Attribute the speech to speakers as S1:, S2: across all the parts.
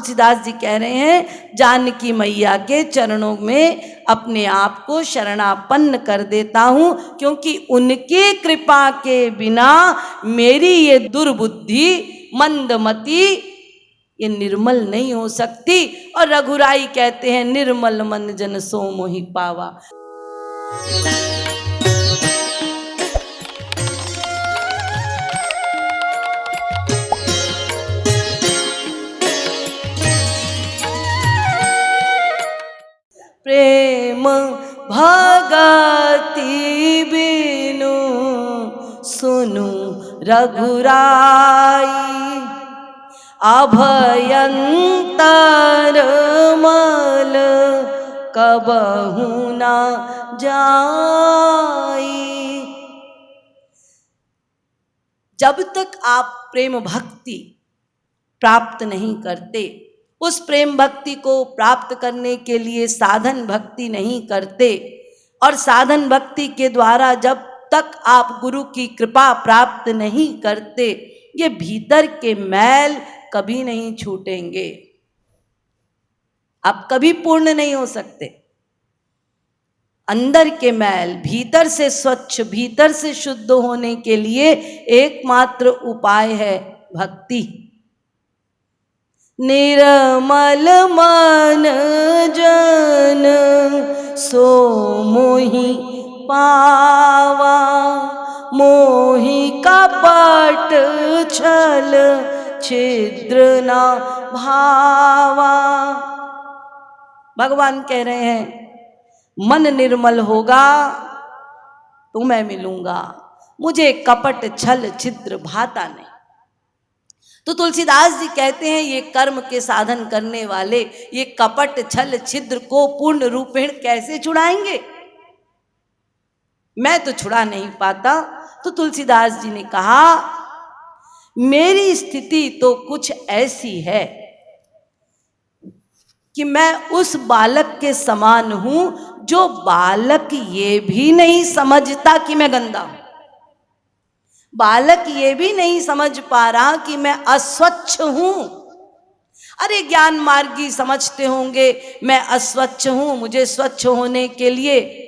S1: तुलसीदास जी कह रहे हैं जानकी मैया के चरणों में अपने आप को शरणापन्न कर देता हूँ, क्योंकि उनकी कृपा के बिना मेरी ये दुर्बुद्धि मंदमति ये निर्मल नहीं हो सकती। और रघुराई कहते हैं निर्मल मन जन सो मोहि पावा। प्रेम भगति बिनु सुनु रघुराई, अभयंतर मल कबहु न जाई। जब तक आप प्रेम भक्ति प्राप्त नहीं करते, उस प्रेम भक्ति को प्राप्त करने के लिए साधन भक्ति नहीं करते, और साधन भक्ति के द्वारा जब तक आप गुरु की कृपा प्राप्त नहीं करते, ये भीतर के मैल कभी नहीं छूटेंगे, आप कभी पूर्ण नहीं हो सकते। अंदर के मैल भीतर से स्वच्छ, भीतर से शुद्ध होने के लिए एकमात्र उपाय है भक्ति। निर्मल मन जन सो मोहि पावा, मोहि कपट छल छिद्र न भावा। भगवान कह रहे हैं मन निर्मल होगा तो मैं मिलूंगा, मुझे कपट छल छिद्र भाता नहीं। तो तुलसीदास जी कहते हैं ये कर्म के साधन करने वाले ये कपट छल छिद्र को पूर्ण रूपेण कैसे छुड़ाएंगे? मैं तो छुड़ा नहीं पाता। तो तुलसीदास जी ने कहा मेरी स्थिति तो कुछ ऐसी है कि मैं उस बालक के समान हूं जो बालक ये भी नहीं समझता कि मैं गंदा हूं, बालक ये भी नहीं समझ पा रहा कि मैं अस्वच्छ हूं। अरे ज्ञान मार्गी समझते होंगे मैं अस्वच्छ हूं, मुझे स्वच्छ होने के लिए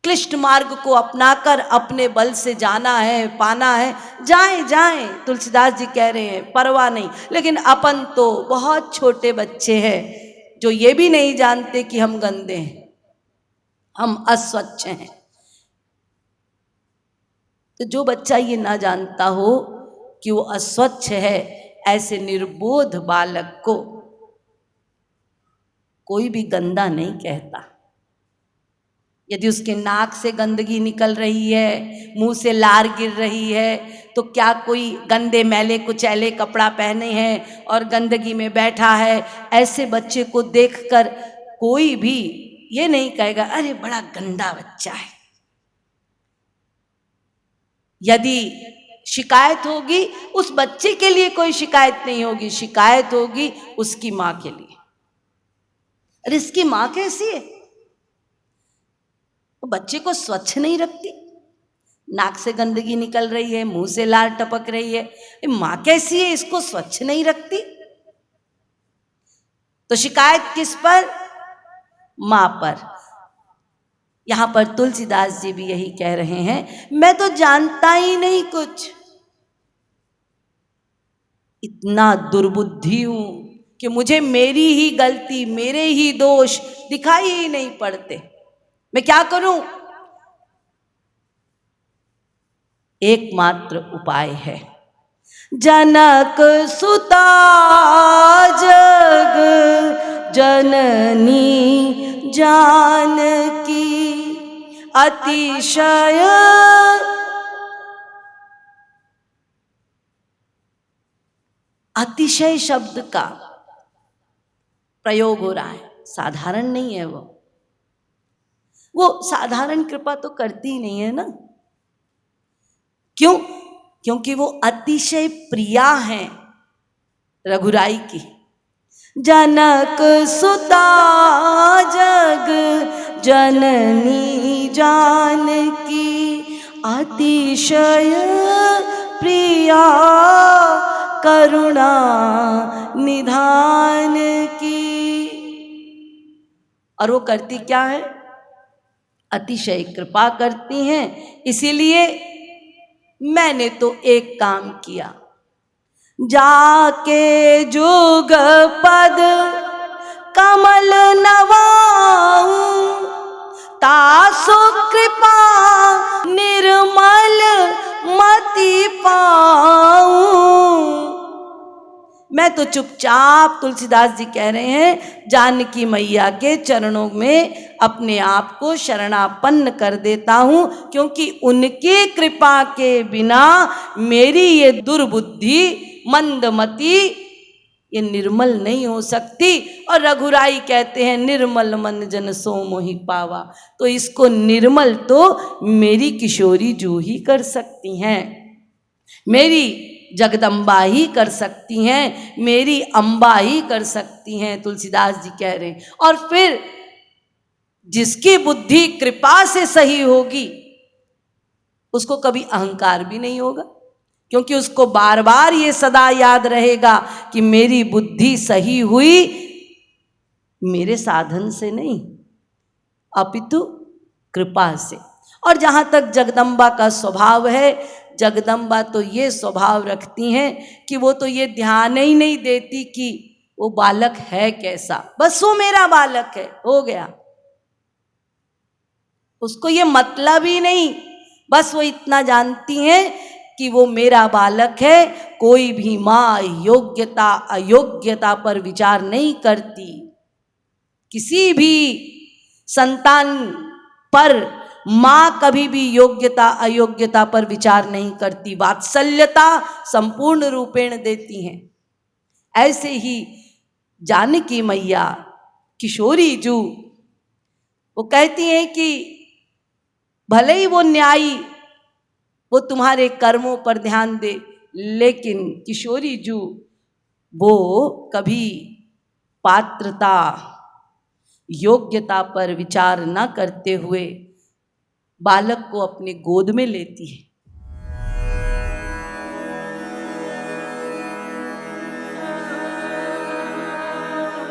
S1: क्लिष्ट मार्ग को अपनाकर अपने बल से जाना है, पाना है, जाएं जाएं। तुलसीदास जी कह रहे हैं परवाह नहीं। लेकिन अपन तो बहुत छोटे बच्चे हैं जो ये भी नहीं जानते कि हम गंदे हैं, हम अस्वच्छ हैं। तो जो बच्चा ये ना जानता हो कि वो अस्वच्छ है, ऐसे निर्बोध बालक को कोई भी गंदा नहीं कहता। यदि उसके नाक से गंदगी निकल रही है, मुंह से लार गिर रही है, तो क्या कोई गंदे मैले कुचैले कपड़ा पहने हैं और गंदगी में बैठा है, ऐसे बच्चे को देखकर कोई भी ये नहीं कहेगा अरे बड़ा गंदा बच्चा है। यदि शिकायत होगी उस बच्चे के लिए कोई शिकायत नहीं होगी, शिकायत होगी उसकी माँ के लिए। अरे इसकी माँ कैसी है, तो बच्चे को स्वच्छ नहीं रखती, नाक से गंदगी निकल रही है, मुंह से लार टपक रही है, माँ कैसी है, इसको स्वच्छ नहीं रखती। तो शिकायत किस पर? माँ पर। यहां पर तुलसीदास जी भी यही कह रहे हैं मैं तो जानता ही नहीं कुछ, इतना दुर्बुद्धि हूं कि मुझे मेरी ही गलती, मेरे ही दोष दिखाई ही नहीं पड़ते। मैं क्या करूं? एकमात्र उपाय है जनक सुता जग जननी जानकी, अतिशय अतिशय शब्द का प्रयोग हो रहा है, साधारण नहीं है। वो साधारण कृपा तो करती ही नहीं है ना। क्यों? क्योंकि वो अतिशय प्रिया हैं रघुराई की। जनक सुता जग जननी जानकी, अतिशय प्रिया करुणा निधान की। और वो करती क्या है? अतिशय कृपा करती हैं। इसीलिए मैंने तो एक काम किया, जाके जुग पद कमल नवाऊं, तासु कृपा निर्मल मति पाऊं। मैं तो चुपचाप, तुलसीदास जी कह रहे हैं, जानकी मैया के चरणों में अपने आप को शरणापन्न कर देता हूं, क्योंकि उनकी कृपा के बिना मेरी ये दुर्बुद्धि, मंदमति, ये निर्मल नहीं हो सकती। और रघुराई कहते हैं, निर्मल मन जन सो मोहि पावा। तो इसको निर्मल तो मेरी किशोरी जू ही कर सकती हैं, मेरी जगदम्बा ही कर सकती हैं, मेरी अम्बा ही कर सकती हैं, तुलसीदास जी कह रहे हैं। और फिर जिसकी बुद्धि कृपा से सही होगी उसको कभी अहंकार भी नहीं होगा, क्योंकि उसको बार बार ये सदा याद रहेगा कि मेरी बुद्धि सही हुई मेरे साधन से नहीं, अपितु कृपा से। और जहाँ तक जगदम्बा का स्वभाव है, जगदम्बा तो ये स्वभाव रखती हैं कि वो तो ये ध्यान ही नहीं देती कि वो बालक है कैसा, बस वो मेरा बालक है, हो गया। उसको ये मतलब ही नहीं, बस वो इतना जानती हैं कि वो मेरा बालक है। कोई भी माँ योग्यता अयोग्यता पर विचार नहीं करती, किसी भी संतान पर माँ कभी भी योग्यता अयोग्यता पर विचार नहीं करती, वात्सल्यता संपूर्ण रूपेण देती हैं। ऐसे ही जानकी मैया किशोरी जू, वो कहती हैं कि भले ही वो न्यायी, वो तुम्हारे कर्मों पर ध्यान दे, लेकिन किशोरी जू वो कभी पात्रता योग्यता पर विचार न करते हुए बालक को अपने गोद में लेती है।